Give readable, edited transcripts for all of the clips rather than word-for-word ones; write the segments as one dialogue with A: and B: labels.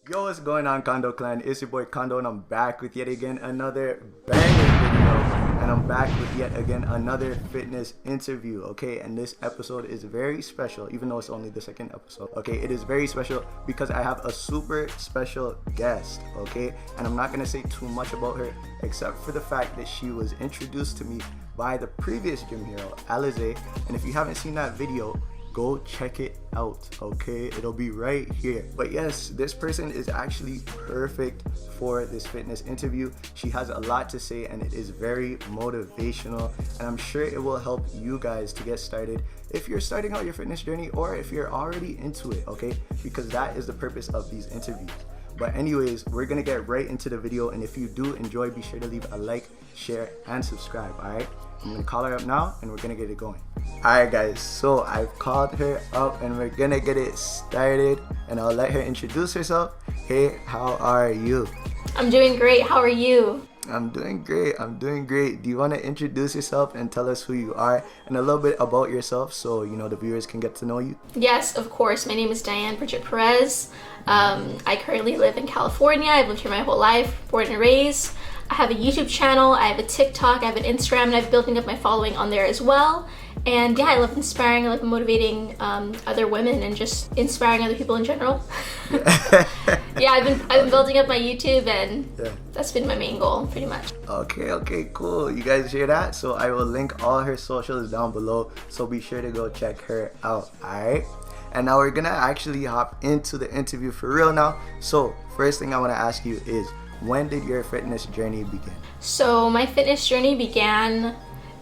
A: Yo, what's going on, Condeau clan? It's your boy Condeau, and I'm back with yet again another banger video. And I'm back with yet again another fitness interview, okay? And this episode is very special, even though it's only the second episode, okay? It is very special because I have a super special guest, okay? And I'm not gonna say too much about her, except for the fact that she was introduced to me by the previous gym hero, Alize. And if you haven't seen that video, go check it out, okay? It'll be right here. But yes, this person is actually perfect for this fitness interview. She has a lot to say and it is very motivational, and I'm sure it will help you guys to get started if you're starting out your fitness journey or if you're already into it, okay? Because that is the purpose of these interviews. But anyways, we're gonna get right into the video, and if you do enjoy, be sure to leave a like, share, and subscribe, alright? I'm gonna call her up now and we're gonna get it going. Alright guys, so I've called her up and we're gonna get it started, and I'll let her introduce herself. Hey, how are you?
B: I'm doing great. How are you?
A: I'm doing great. Do you want to introduce yourself and tell us who you are and a little bit about yourself so you know the viewers can get to know you?
B: Yes, of course. My name is Dyann Brigitte Perez. I currently live in California. I've lived here my whole life, born and raised. I have a YouTube channel, I have a TikTok, I have an Instagram, and I'm building up my following on there as well. And yeah, I love inspiring, I love motivating other women and just inspiring other people in general. Yeah, I've been building up my YouTube, and that's been my main goal pretty much.
A: Okay, cool. You guys hear that? So I will link all her socials down below, so be sure to go check her out, alright? And now we're gonna actually hop into the interview for real now. So first thing I want to ask you is, when did your fitness journey begin?
B: So my fitness journey began,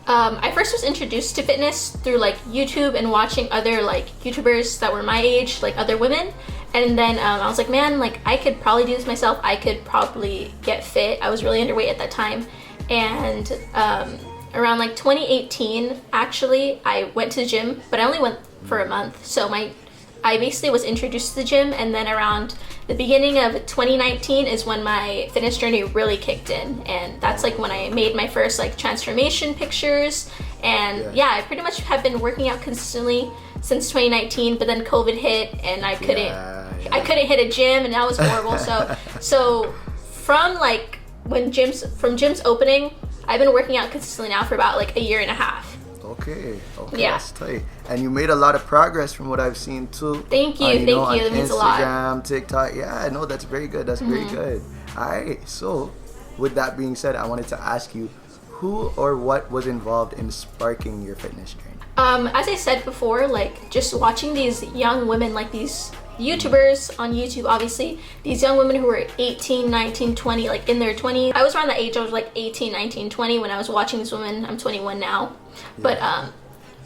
B: I first was introduced to fitness through like YouTube and watching other like YouTubers that were my age, like other women. And then I was like, man, like I could probably do this myself. I could probably get fit. I was really underweight at that time. And around like 2018, actually, I went to the gym, but I only went for a month. So I basically was introduced to the gym, and then around the beginning of 2019 is when my fitness journey really kicked in, and that's like when I made my first like transformation pictures. And yeah, I pretty much have been working out consistently since 2019, but then COVID hit and I couldn't hit a gym, and that was horrible. so from like gyms opening, I've been working out consistently now for about like a year and a half.
A: Okay,
B: yeah.
A: That's tight. And you made a lot of progress from what I've seen too.
B: Thank you. That means a lot.
A: Instagram, TikTok. Yeah, I know, that's very good. That's very good. Alright, so with that being said, I wanted to ask you, who or what was involved in sparking your fitness journey?
B: As I said before, like just watching these young women, like these YouTubers on YouTube, obviously, these young women who were 18, 19, 20, like in their 20s. I was around that age. I was like 18, 19, 20 when I was watching these women. I'm 21 now. But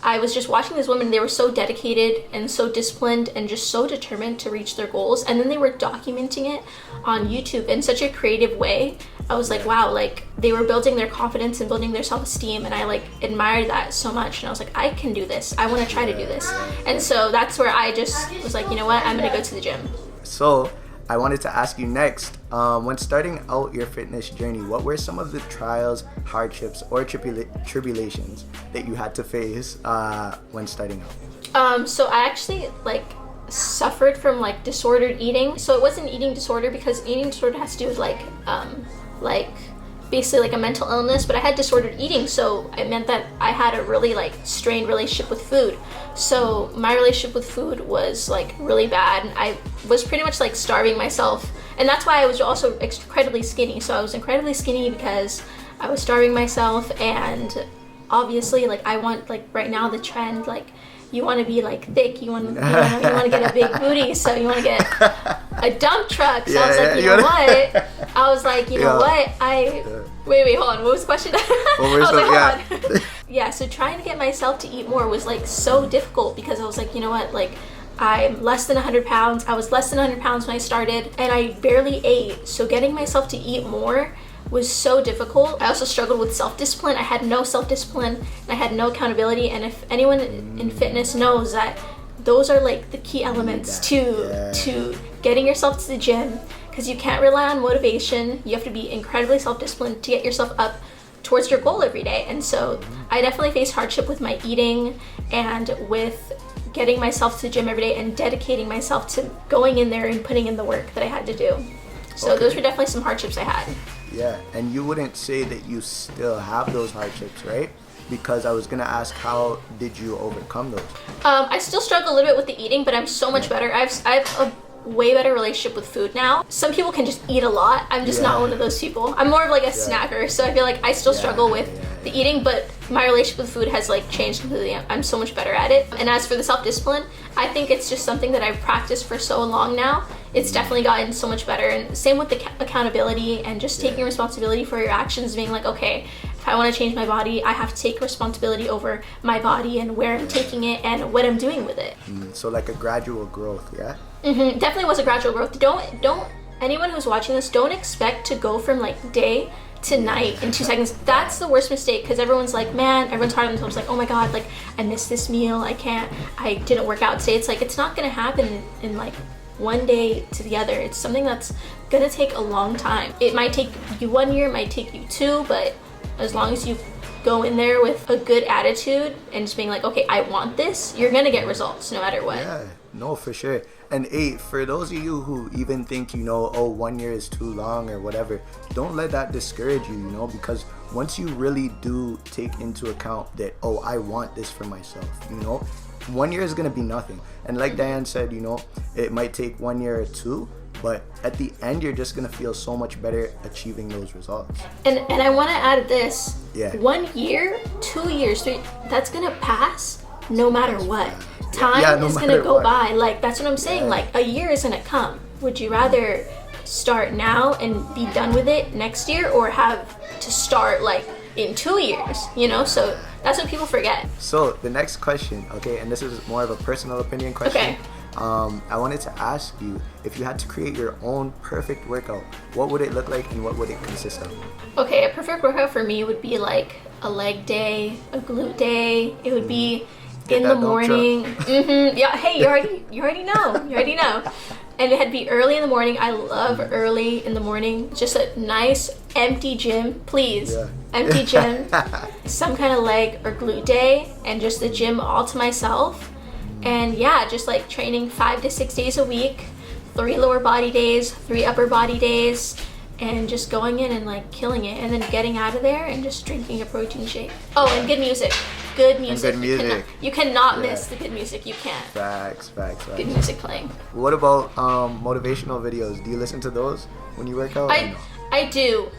B: I was just watching these women. They were so dedicated and so disciplined and just so determined to reach their goals. And then they were documenting it on YouTube in such a creative way. I was like, wow, like they were building their confidence and building their self-esteem, and I like admired that so much. And I was like, I can do this. I want to try to do this. And so that's where I just was like, you know what, I'm gonna go to the gym.
A: So I wanted to ask you next, when starting out your fitness journey, what were some of the trials, hardships, or tribulations that you had to face when starting out?
B: So I actually like suffered from like disordered eating. So it wasn't an eating disorder, because eating disorder has to do with like basically like a mental illness, but I had disordered eating, so it meant that I had a really like strained relationship with food. So my relationship with food was like really bad. I was pretty much like starving myself, and that's why I was also incredibly skinny. So I was incredibly skinny because I was starving myself, and obviously like I want, like right now the trend, like you want to be like thick, you want to get a big booty, so you want to get a dump truck. So I was like, you know what? I was like, you know what? Wait, hold on. What was the question? I was like, hold on. Yeah, so trying to get myself to eat more was like so difficult, because I was like, you know what? Like I'm less than 100 pounds. I was less than 100 pounds when I started, and I barely ate. So getting myself to eat more was so difficult. I also struggled with self-discipline. I had no self-discipline and I had no accountability. And if anyone in fitness knows that those are like the key elements to getting yourself to the gym, because you can't rely on motivation. You have to be incredibly self-disciplined to get yourself up towards your goal every day. And so I definitely faced hardship with my eating and with getting myself to the gym every day and dedicating myself to going in there and putting in the work that I had to do. So those were definitely some hardships I had.
A: Yeah, and you wouldn't say that you still have those hardships, right? Because I was gonna ask, how did you overcome those?
B: I still struggle a little bit with the eating, but I'm so much better. I have a way better relationship with food now. Some people can just eat a lot. I'm just not one of those people. I'm more of like a snacker, so I feel like I still struggle with the eating, but my relationship with food has like changed completely. I'm so much better at it. And as for the self-discipline, I think it's just something that I've practiced for so long now. It's definitely gotten so much better. And same with the accountability and just taking responsibility for your actions, being like, okay, if I want to change my body, I have to take responsibility over my body and where I'm taking it and what I'm doing with it.
A: So like a gradual growth, yeah?
B: Definitely was a gradual growth. Don't anyone who's watching this, don't expect to go from like day to night in 2 seconds. That's the worst mistake, because everyone's hard on themselves, like, oh my god, like I missed this meal, I didn't work out today. It's like, it's not gonna happen in like one day to the other. It's something that's gonna take a long time. It might take you 1 year, it might take you 2, but as long as you go in there with a good attitude and just being like, okay, I want this, you're gonna get results no matter what.
A: Yeah, no, for sure. And for those of you who even think, oh, 1 year is too long or whatever, don't let that discourage you, because once you really do take into account that, oh, I want this for myself, 1 year is going to be nothing. And like Dyann said, it might take 1 year or 2, but at the end, you're just going to feel so much better achieving those results.
B: And I want to add this. 1 year, 2 years, 3, that's going to pass no matter what. Time is going to go by. Like, that's what I'm saying. Like, a year is going to come. Would you rather start now and be done with it next year, or have to start like in 2 years, So that's what people forget.
A: So the next question, okay, and this is more of a personal opinion question.
B: Okay.
A: I wanted to ask you, if you had to create your own perfect workout, what would it look like and what would it consist of?
B: Okay, a perfect workout for me would be like a leg day, a glute day. It would be in the morning. Yeah, hey, you already know. And it had to be early in the morning. I love early in the morning. Just a nice empty gym, please. Yeah. Empty gym, some kind of leg or glute day, and just the gym all to myself. And yeah, just like training 5 to 6 days a week, 3 lower body days, 3 upper body days, and just going in and like killing it, and then getting out of there and just drinking a protein shake. Oh, and good music. Good music.
A: And good music.
B: You cannot miss the good music. You can't.
A: Facts.
B: Good music playing.
A: What about motivational videos? Do you listen to those when you work out?
B: I do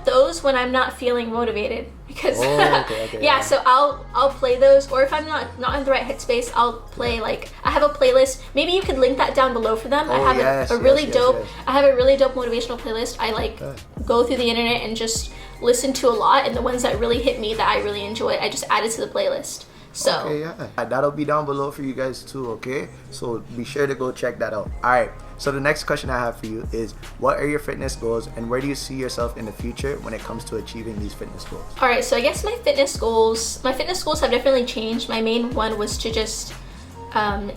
B: those when I'm not feeling motivated, because
A: okay.
B: So I'll play those, or if I'm not in the right headspace, I'll play like, I have a playlist. Maybe you could link that down below for them. I have a really dope motivational playlist. I like go through the internet and just listen to a lot, and the ones that really hit me, that I really enjoy, I just add it to the playlist. So
A: okay, that'll be down below for you guys too, okay? So be sure to go check that out. All right, so the next question I have for you is, what are your fitness goals, and where do you see yourself in the future when it comes to achieving these fitness goals? All
B: right, so I guess my fitness goals have definitely changed. My main one was to just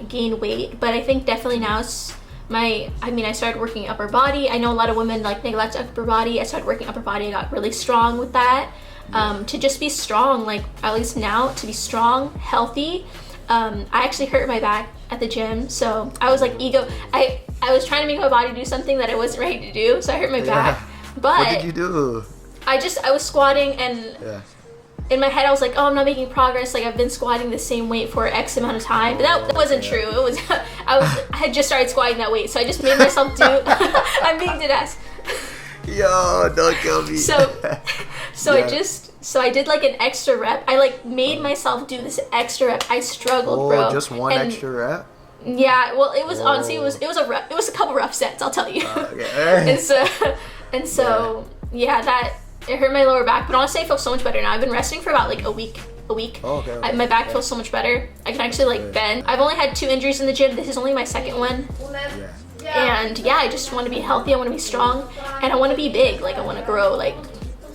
B: gain weight, but I think definitely now I started working upper body. I know a lot of women like neglect upper body. I started working upper body. I got really strong with that. To just be strong, like at least now, to be strong, healthy. I actually hurt my back at the gym, so I was like I was trying to make my body do something that I wasn't ready to do, so I hurt my back. But
A: what did you do?
B: I was squatting, and in my head I was like, oh, I'm not making progress, like I've been squatting the same weight for X amount of time. But that wasn't true. It was I had just started squatting that weight, so I just made myself do I'm being dead ass.
A: Yo, don't kill me.
B: So I did like an extra rep. I like made myself do this extra rep. I struggled, bro.
A: Just one extra rep?
B: Yeah, well, it was honestly, it was a couple rough sets, I'll tell you.
A: Okay.
B: and so that it hurt my lower back, but honestly I feel so much better now. I've been resting for about like a week.
A: Okay.
B: My back feels so much better. I can actually like bend. I've only had 2 injuries in the gym. This is only my second one. And I just want to be healthy. I want to be strong, and I want to be big. Like I want to grow.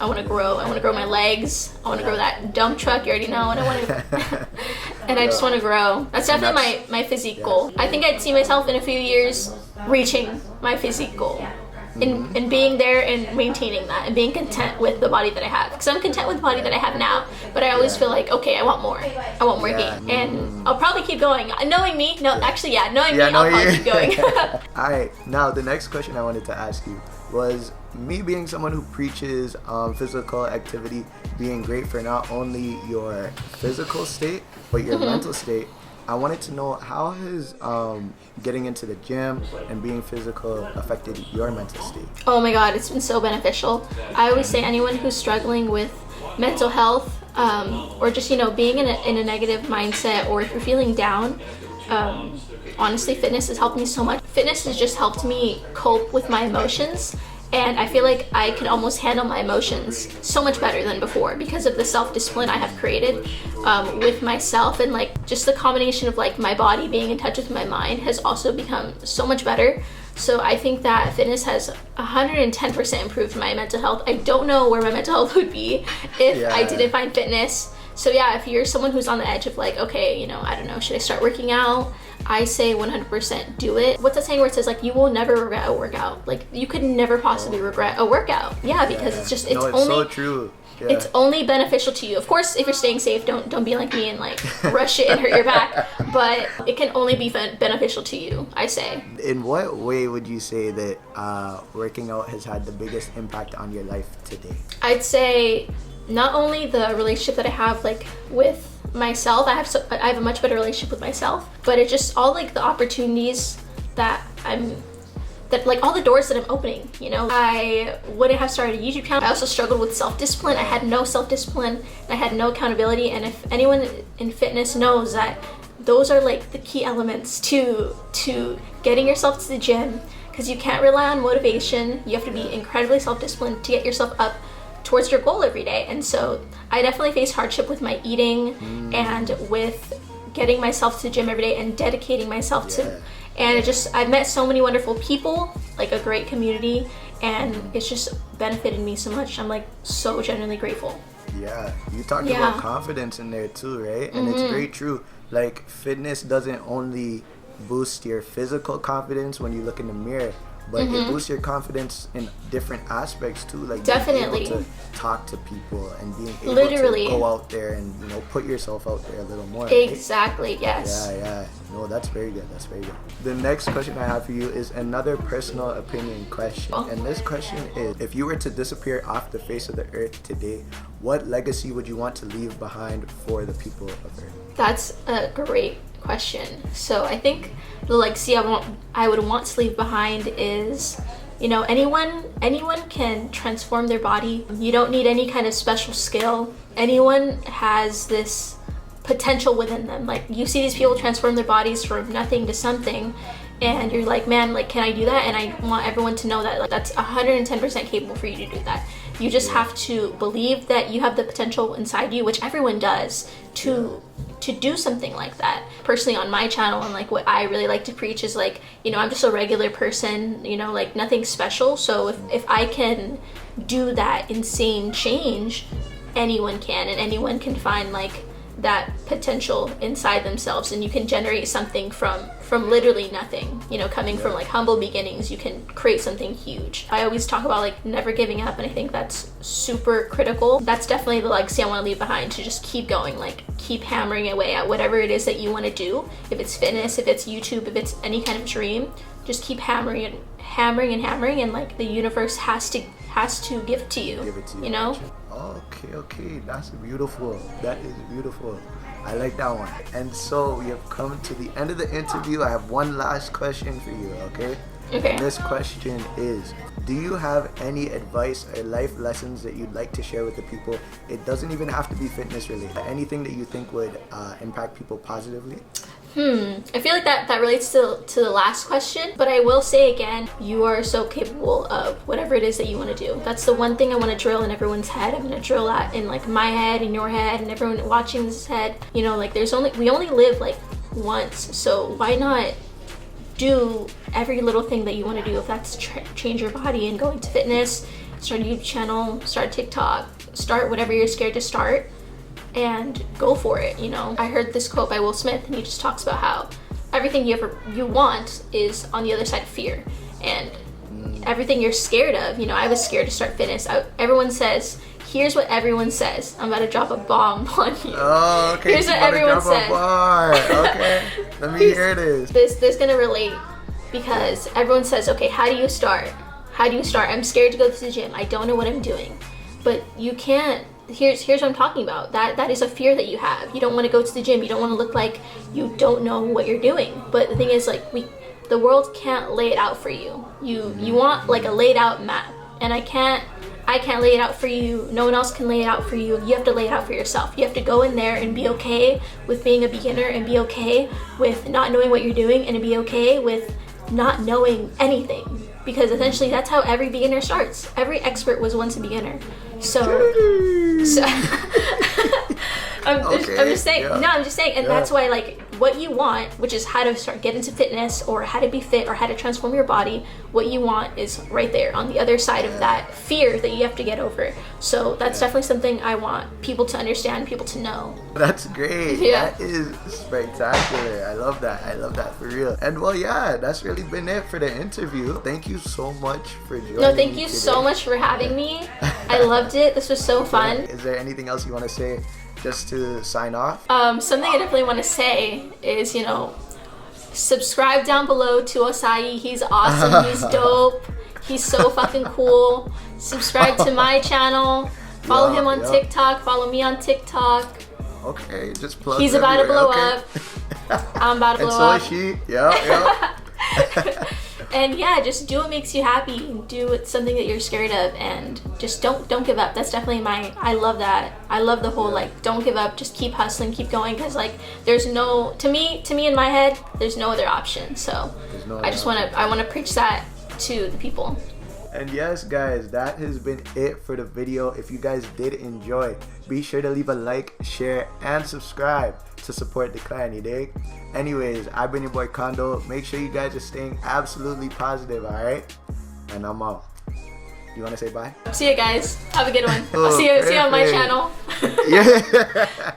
B: I want to grow my legs. I want to grow that dump truck. You already know. And I want to, and I just want to grow. That's definitely my physique goal. I think I'd see myself in a few years reaching my physique goal. in being there and maintaining that and being content with the body that I have, because I'm content with the body that I have now, but I always feel like, okay, I want more gain, and I'll probably keep going. Knowing me, knowing me, I'll probably keep going.
A: All right, now the next question I wanted to ask you was, me being someone who preaches physical activity being great for not only your physical state but your mental state, I wanted to know, how has getting into the gym and being physical affected your mental state?
B: Oh my God, it's been so beneficial. I always say anyone who's struggling with mental health, or just, being in a negative mindset, or if you're feeling down, honestly, fitness has helped me so much. Fitness has just helped me cope with my emotions. And I feel like I can almost handle my emotions so much better than before because of the self-discipline I have created with myself, and like just the combination of like my body being in touch with my mind has also become so much better. So I think that fitness has 110% improved my mental health. I don't know where my mental health would be if I didn't find fitness. So yeah, if you're someone who's on the edge of like, okay, I don't know, should I start working out? I say 100% do it. What's that saying where it says like, you will never regret a workout? Like, you could never possibly regret a workout. Yeah, because it's only
A: so true. Yeah.
B: It's only beneficial to you. Of course, if you're staying safe, don't be like me and like rush it and hurt your back. But it can only be beneficial to you, I say.
A: In what way would you say that working out has had the biggest impact on your life today?
B: I'd say not only the relationship that I have like with myself, I have a much better relationship with myself, but it's just all like the opportunities that like all the doors that I'm opening. I wouldn't have started a YouTube channel. I also struggled with self-discipline. I had no self-discipline, I had no accountability, and if anyone in fitness knows that those are like the key elements to getting yourself to the gym, because you can't rely on motivation. You have to be incredibly self-disciplined to get yourself up towards your goal every day. And so I definitely faced hardship with my eating and with getting myself to the gym every day and dedicating myself to, and I've met so many wonderful people, like a great community, and it's just benefited me so much. I'm like so genuinely grateful.
A: Yeah, you talked about confidence in there too, right? And it's very true. Like, fitness doesn't only boost your physical confidence when you look in the mirror, but it boosts your confidence in different aspects too, like
B: definitely
A: being able to talk to people and being able to go out there and put yourself out there a little more.
B: Exactly, right? Yes.
A: Yeah. No, that's very good. The next question I have for you is another personal opinion question. And this question is, if you were to disappear off the face of the earth today, what legacy would you want to leave behind for the people of Earth?
B: That's a great question. So I think the legacy I would want to leave behind is, anyone can transform their body. You don't need any kind of special skill. Anyone has this potential within them. Like, you see these people transform their bodies from nothing to something, and you're like, man, like, can I do that? And I want everyone to know that, like, that's 110% capable for you to do that. You just have to believe that you have the potential inside you, which everyone does, to do something like that. Personally, on my channel, and like what I really like to preach is like, I'm just a regular person, like nothing special. So if I can do that insane change, anyone can, and anyone can find like that potential inside themselves, and you can generate something from literally nothing, coming from like humble beginnings. You can create something huge. I always talk about like never giving up, and I think that's super critical. That's definitely the legacy I want to leave behind, to just keep going, like keep hammering away at whatever it is that you want to do. If it's fitness, if it's YouTube, if it's any kind of dream, just keep hammering and like the universe has to give it to you.
A: Okay, that's beautiful. That is beautiful. I like that one. And so we have come to the end of the interview. I have one last question for you, okay?
B: Okay.
A: And this question is, do you have any advice or life lessons that you'd like to share with the people? It doesn't even have to be fitness related. Anything that you think would impact people positively?
B: I feel like that relates to the last question, but I will say again, you are so capable of whatever it is that you want to do. That's the one thing I want to drill in everyone's head. I'm going to drill that in like my head, in your head, and everyone watching this head. Like we only live like once, so why not do every little thing that you want to do? If that's change your body and going to fitness, start a YouTube channel, start TikTok, start whatever you're scared to start, and go for it. I heard this quote by Will Smith, and he just talks about how everything you want is on the other side of fear, and everything you're scared of. You know, I was scared to start fitness. Everyone says, here's what everyone says. I'm about to drop a bomb on you.
A: Oh, okay.
B: Here's what everyone says.
A: Okay, let me hear this.
B: This gonna relate because everyone says, okay, how do you start? How do you start? I'm scared to go to the gym. I don't know what I'm doing. But you can't. Here's what I'm talking about. That is a fear that you have. You don't want to go to the gym. You don't want to look like you don't know what you're doing. But the thing is, like, the world can't lay it out for you. You want like a laid out map, and I can't lay it out for you. No one else can lay it out for you. You have to lay it out for yourself. You have to go in there and be okay with being a beginner, and be okay with not knowing what you're doing, and to be okay with not knowing anything. Because essentially that's how every beginner starts. Every expert was once a beginner. So I'm just saying.
A: Yeah.
B: No, I'm just saying, and that's why, like, what you want, which is how to get into fitness, or how to be fit, or how to transform your body. What you want is right there on the other side of that fear that you have to get over. So that's definitely something I want people to understand, people to know.
A: That's great.
B: Yeah.
A: That is spectacular. I love that. I love that for real. And well, yeah, that's really been it for the interview. Thank you so much for joining me.
B: No, thank you so much for having me. I loved it. This was so fun.
A: Is there anything else you want to say just to sign off?
B: Something I definitely want to say is, you know, subscribe down below to Osai. He's awesome. He's dope. He's so fucking cool. Subscribe to my channel. Follow him on TikTok. Follow me on TikTok.
A: Okay, just plug.
B: He's about to blow up. I'm about to blow up.
A: And so is she. Yeah.
B: And yeah, just do what makes you happy. Do something that you're scared of, and just don't give up. That's definitely I love that. I love the whole like, don't give up, just keep hustling, keep going, because like there's no, to me in my head, there's no other option. So I want to preach that to the people.
A: And yes, guys, that has been it for the video. If you guys did enjoy, be sure to leave a like, share, and subscribe to support the clan, you dig? Anyways, I've been your boy Condeau. Make sure you guys are staying absolutely positive, alright? And I'm out. You want to say bye?
B: See you guys. Have a good one. I'll see you on my channel.
A: Yeah.